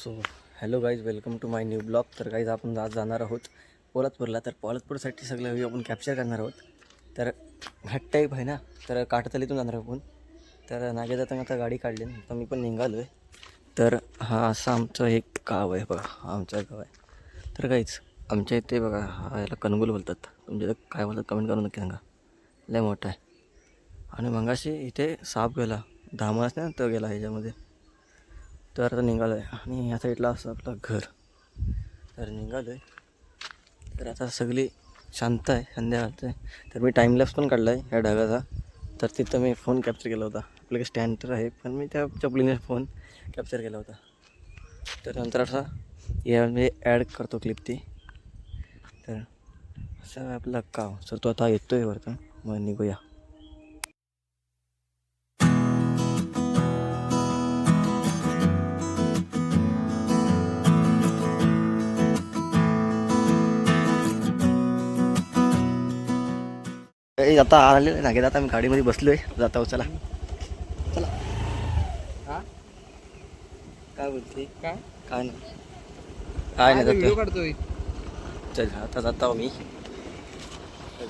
So hello guys, welcome to my new blog. तर guys आपण आज जाणार आहोत पोलादपूरला. तर पोलादपूरसाठी सगळं व्ह्यू आपण कॅप्चर करणार आहोत. तर घाट टाईप आहे ना, तर काटतलीतून जाणार आपण. तर नागे जाताना आता गाडी काढली, आता मी पण निघालो आहे. तर हा असं आमचं एक गाव आहे बघा, हा आमचं गाव आहे. तर गाईज आमच्या इथे बघा, हा याला कणगुल बोलतात. तुमच्या इथं काय बोलतात कमेंट करून नक्की सांगा. लय मोठा आहे. आणि मगाशी इथे साप गेला, धामण असते ना, तो गेला ह्याच्यामध्ये. तर आता निघालो आहे आणि ह्या साईडला असं आपलं घर. तर निघालो आहे. तर आता सगळी शांत आहे, संध्याकाळचं आहे. तर मी टाईमलॅप्स पण काढला आहे ह्या ढगाचा. तर तिथं मी फोन कॅप्चर केला होता. आपलं स्टँड तर आहे, पण मी त्या चपलीने फोन कॅप्चर केला होता. तर नंतर असा यामध्ये ॲड करतो क्लिप ती. तर असं आहे आपलं गाव. सर तो आता येतो आहे वरतं, मग निघूया. आता आलेलं नाही, आता मी गाडीमध्ये बसलो आहे. जाता चला चला. हा काय बोलते? काय काय नाही, काय नाही व्हिडिओ जातो. काढतोय. चल आता जाता मी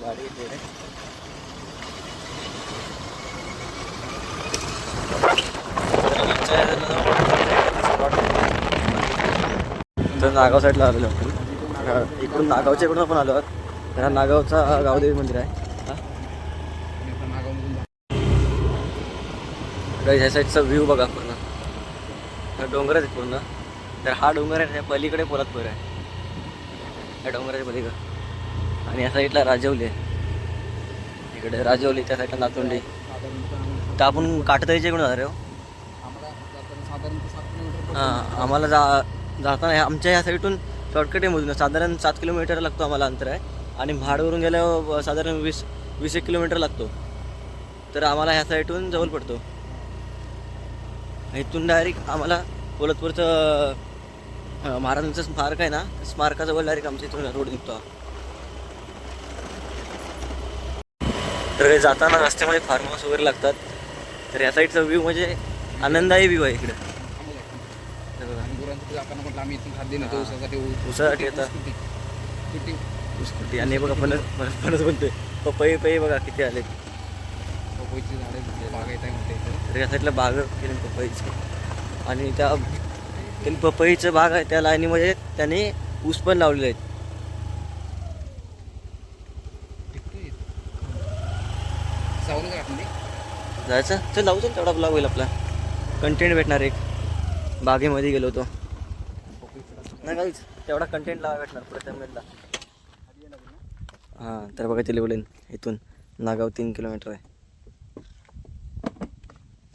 गाडी घेतली. तर नागाव साईडला आलेलो आपण. इकडून नागावच्या इकडून आपण आलो आहोत. तर हा नागावचा गावदेवी मंदिर आहे. ह्या साईडचा व्ह्यू बघा पूर्ण. हा डोंगर आहे पूर्ण. तर हा डोंगर आहे, पलीकडे पोलादपूर आहे. ह्या डोंगराच्या पलीकडे. आणि या साईडला राजवली आहे. इकडे राजवली, त्या साईडला नातुंडी. तर आपण काटतळीच्या इकडून जाणार आहे. हां, आम्हाला जाताना आमच्या ह्या साईडून शॉर्टकट आहे मधून. साधारण 7 किलोमीटर लागतो आम्हाला अंतर आहे. आणि म्हाडवरून गेल्यावर साधारण 20-21 किलोमीटर लागतो. तर आम्हाला ह्या साईडून जवळ पडतो. इथून डायरेक्ट आम्हाला पोलादपूरचं महाराजांचं स्मारक आहे ना, स्मारकाजवळ डायरेक्ट आमच्या इथून रोड निघतो. तर जाताना रस्त्यामध्ये फार्म हाऊस वगैरे लागतात. तर या साईडचा व्ह्यू म्हणजे आनंददायी व्ह्यू आहे इकडे. उसासाठी येतात स्कूटी. आणि बघा फणस बनतोय. पपई बघा किती आले. पपईची झाडे बाग येत आहे. तर या साईडला बाग केली पपईची. आणि त्यांनी पपईचं बाग आहे त्या लाईनीमध्ये त्यांनी ऊस पण लावलेले आहेत. जायचं चल, लावू चल, तेवढा ब्लॉग होईल आपला. कंटेंट भेटणार एक. बागेमध्ये गेलो होतो नाही काहीच, तेवढा कंटेंट लावा भेटणार पुढे त्यामधला. हां, तर बघा ते बोलेन इथून नागाव 3 किलोमीटर आहे.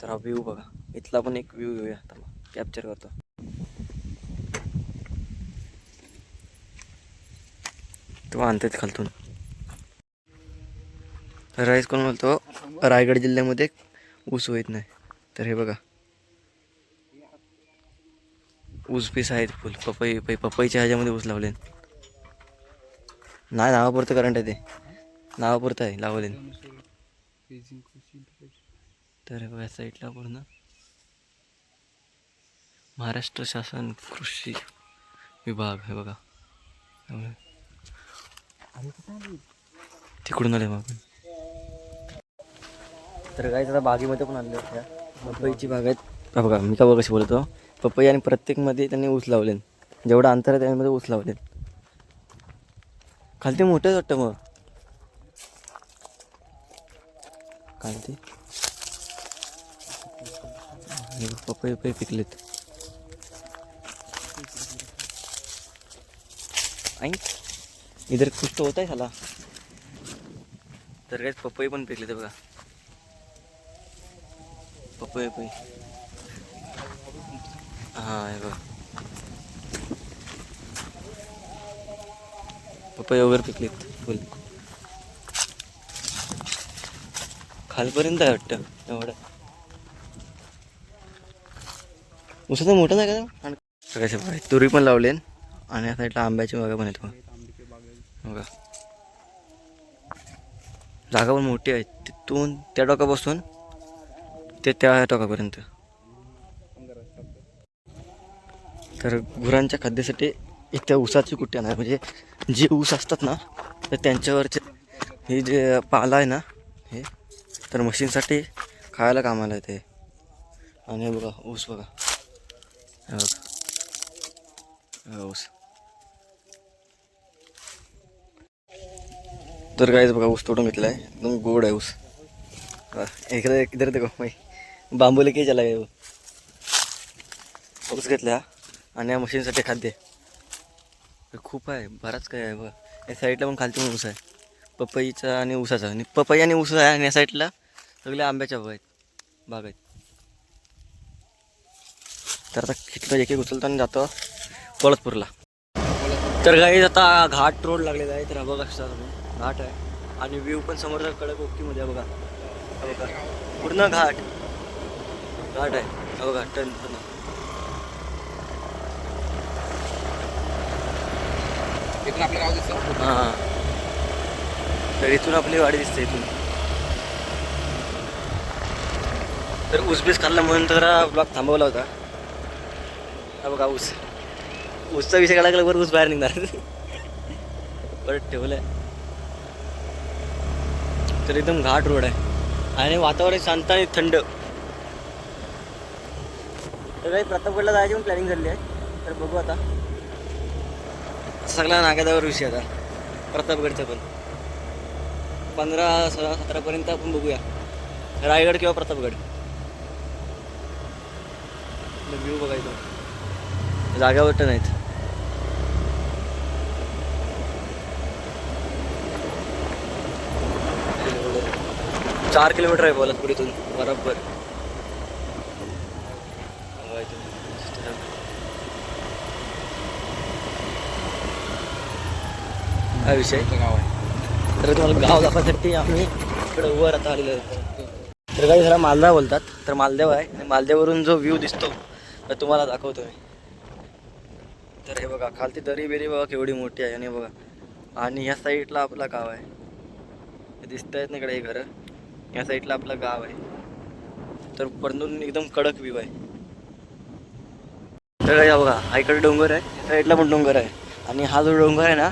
तर हा व्ह्यू बघा, इथला पण एक व्ह्यू घेऊया. आता मग कॅप्चर करतो. तो आणतात खालतून. राईस कोण बोलतो, रायगड जिल्ह्यामध्ये ऊस होत नाही. तर हे बघा ऊस पीस आहेत फुल. पपईच्या ह्याच्यामध्ये ऊस लावले नाही. नावापुरतं करंट आहे, ते नावापुरतं आहे लावले. तर बघा साईडला पूर्ण महाराष्ट्र शासन कृषी विभाग हे बघा. तिकडून आले मग. तर काय आता बागेमध्ये पण आणले होत्या. पपईची बाग आहेत बघा. मी का बघा कशी बोलतो, पपई आणि प्रत्येकमध्ये त्यांनी ऊस लावले. जेवढं अंतर आहे त्यामध्ये ऊस लावले. खालती मोठंच वाटतं मग खालती पपई पिकलेत. आई इधर कुछ तो होता है साला. तर काय पपई पण पिकले ते बघा. पपई हां हे बघा, पपई वगैरे पिकलेत फुल. खालपर्यंत आहे वाटतं एवढं. उसाचं मोठं नाही का सगळ्याच्या बघा. तुरी पण लावले. आणि या साईडला आंब्याची बागा पण आहेत बघा. जागा पण मोठी आहे. तिथून त्या टोकापासून ते त्या टोकापर्यंत. तर गुरांच्या खाद्यासाठी इथं ऊसाची कुट्टी आहे, म्हणजे जे ऊस असतात ना तर त्यांच्यावरचे हे जे पाला आहे ना हे, तर मशीनसाठी खायला कामाला येते. आणि हे बघा ऊस बघा, हे बघा हा ऊस. तर काहीच बघा ऊस तोडून घेतला आहे, एकदम गोड आहे ऊस. इकडे इधर देखो भाई, बांबू लेके चला गया वो. ऊस घेतला आणि या मशीनसाठी खाद्य खूप आहे, बराच काय आहे बघा. या साईडला पण खालती पण ऊस आहे, पपईचा आणि ऊसाचा. आणि पपई आणि ऊस आहे, आणि या साईडला सगळ्या आंब्याच्या बाग आहेत. तर आता खिटलं एक एक उचलतो आणि जातो पोलतपूरला. तर काही आता घाट रोड लागलेला आहे, तर हा बघा कसा घाट आहे आणि व्ह्यू पण समोरचा कडक ओक्कीमध्ये आहे बघा. हा बघा पूर्ण घाट आहे, हा बघा टन. इथून आपलं गाव दिसतं. हां, तर इथून आपली वाडी दिसते इथून. तर ऊसबीस खाल्ला म्हणून तर ब्लॉक थांबवला होता. हा बघा ऊसचा विषय काढा गेला, बरं ऊस बाहेर निघणार. परत ठेवलं आहे. तर एकदम घाट रोड आहे आणि वातावरण शांत आणि थंड. तर काही प्रतापगडला जायची पण प्लॅनिंग झाली आहे, तर बघू आता. सगळा नागादावर विषय आता प्रतापगडचा पण 15-16-17 आपण बघूया, रायगड किंवा प्रतापगड. व्ह्यू बघायचं, जाग्यावर तर नाहीत. 4 किलोमीटर आहे पोलतपूर इथून बरोबर. हा विषय. गाव आहे. तर तुम्हाला गाव दाखवण्यासाठी आम्ही इकडे वर आता आलेलो आहे. तर काही जरा मालदेव बोलतात, तर मालदेव आहे आणि मालदेववरून जो व्ह्यू दिसतो तर तुम्हाला दाखवतो मी. तर हे बघा खालती दरी बेरी बघा केवढी मोठी आहे, आणि बघा आणि ह्या साईडला आपला गाव आहे. हे दिसत आहेत ना इकडे हे घरं, या साईडला आपलं गाव आहे. तर वरून एकदम कडक व्ह्यू आहे. तर काही बघा हा इकडे डोंगर आहे, या साईडला पण डोंगर आहे. आणि हा जो डोंगर आहे ना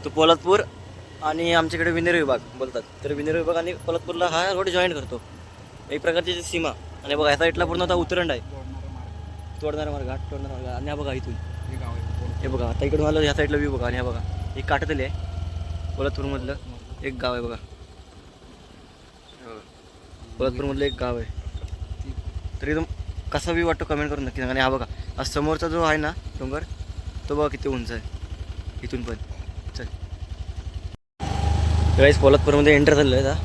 तो पोलादपूर आणि आमच्याकडे विनेर विभाग बोलतात. तर विनेर विभाग आणि पोलादपूरला हा रोड जॉईन करतो, एक प्रकारची सीमा. आणि बघा या साईडला पूर्ण आता उतरंड आहे, तोडणारा मार्ग, घाट तोडणारा मार्ग. आणि हा बघा इथून हे गाव आहे. हे बघा आता इकडून आलं, ह्या साईडला व्ह्यू बघा. आणि हा बघा एक काटतली आहे, पोलादपूरमधलं एक गाव आहे बघा. पोलादपूरमधलं एक गाव आहे. तर एकदम कसा व्ह्यू वाटतो कमेंट करून नक्की सांगा. आणि हा बघा हा समोरचा जो आहे ना डोंगर, तो बघा किती उंच आहे इथून पण. चल गाईस पोलादपूरमध्ये एंटर झालेलं आहे आता.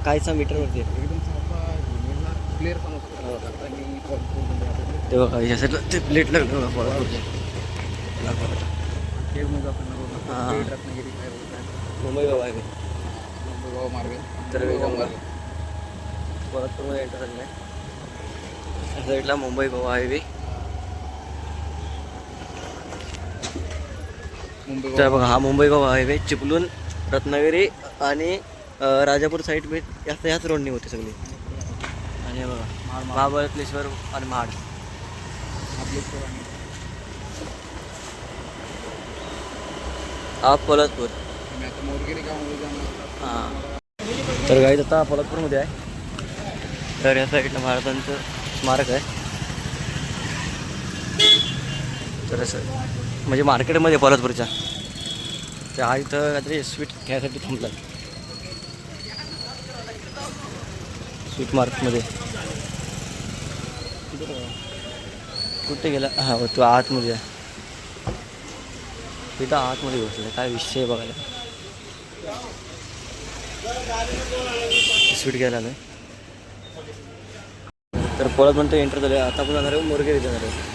कायचा मीटरवरती एकदम क्लिअर पण होतं. आणि ते बघा या साईडला ते प्लेट लागलं बघा पोलादपूरचे. हां रत्नागिरी मुंबई गाव आहे. गाव मार्ग. तर पोलादपूरमध्ये एंटर झालेलं आहे. या साईडला मुंबई गोवा हायवे. मुंबई तर बघा हा मुंबई गोवा हायवे चिपळूण रत्नागिरी आणि राजापूर साईड बी ह्याच रोडनी होते सगळी. आणि हे बघा महाबळेश्वर आणि महाड. हा पोलादपूर. आम्ही आता मोरगिरी गावामध्ये जाणार. हां तर गाईज आता पोलादपूरमध्ये आहे. तर या साईडला महाराजांचं स्मारक आहे. तर असं म्हणजे मार्केटमध्ये पोलादपूरच्या ते हा इथं काहीतरी स्वीट घ्यायसाठी थांबतात, स्वीट मार्केटमध्ये. कुठे गेला? हा तो आतमध्ये आहे, तिथं आतमध्ये बसलं. काय विषय बघायला, स्वीट घ्यायला आलं. तर पोलादमध्ये एंटर झालं. आता आपण जाणार आहे मोरगेरी जाणार आहे.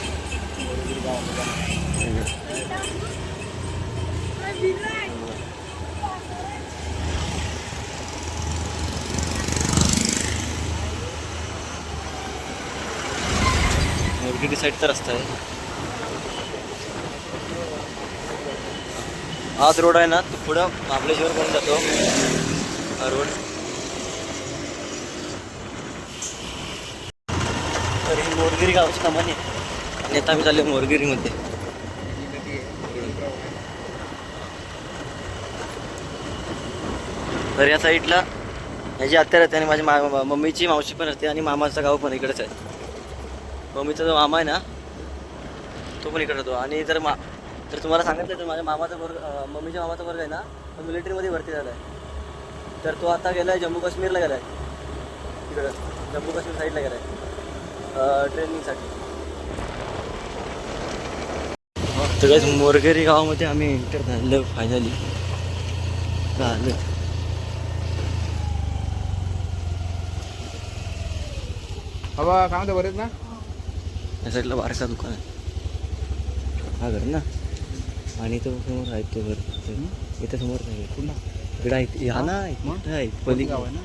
मोरगेरी साईडचा रस्ता आहे हाच रोड आहे ना, तो पुढं महाबळेश्वर पण जातो हा रोड. तर ही मोरगिरी गावची कमानी आहे. आणि आता आम्ही चाललो मोरगिरीमध्ये. ही नदी आहे. तर या साईडला ह्याची आत्या राहते आणि माझी मम्मीची मावशी पण असते आणि मामाचं गाव पण इकडेच आहे. मम्मीचा जो मामा आहे ना तो पण इकडे राहतो. आणि जर तर तुम्हाला सांगितलं तर माझ्या मामाचा वर्ग मम्मीच्या मामाचा वर्ग आहे ना तो मिलिटरीमध्ये भरती झाला आहे. तर तो आता गेला आहे जम्मू काश्मीरला गेला आहे. तिकडं जम्मू काश्मीर साईडला गेला आहे ट्रेनिंगसाठी. तर काय मोरगेरी गावामध्ये आम्ही एंटर झालं फायनली. झालं हवा काय म्हणते बरेच ना. या साईडला बारका दुकान आहे. हा घर ना आणि तो समोर आहे तो घर. इथं समोर नाही पुन्हा इकडं आहे. हा ना इकडं आहे पली गाव आहे ना.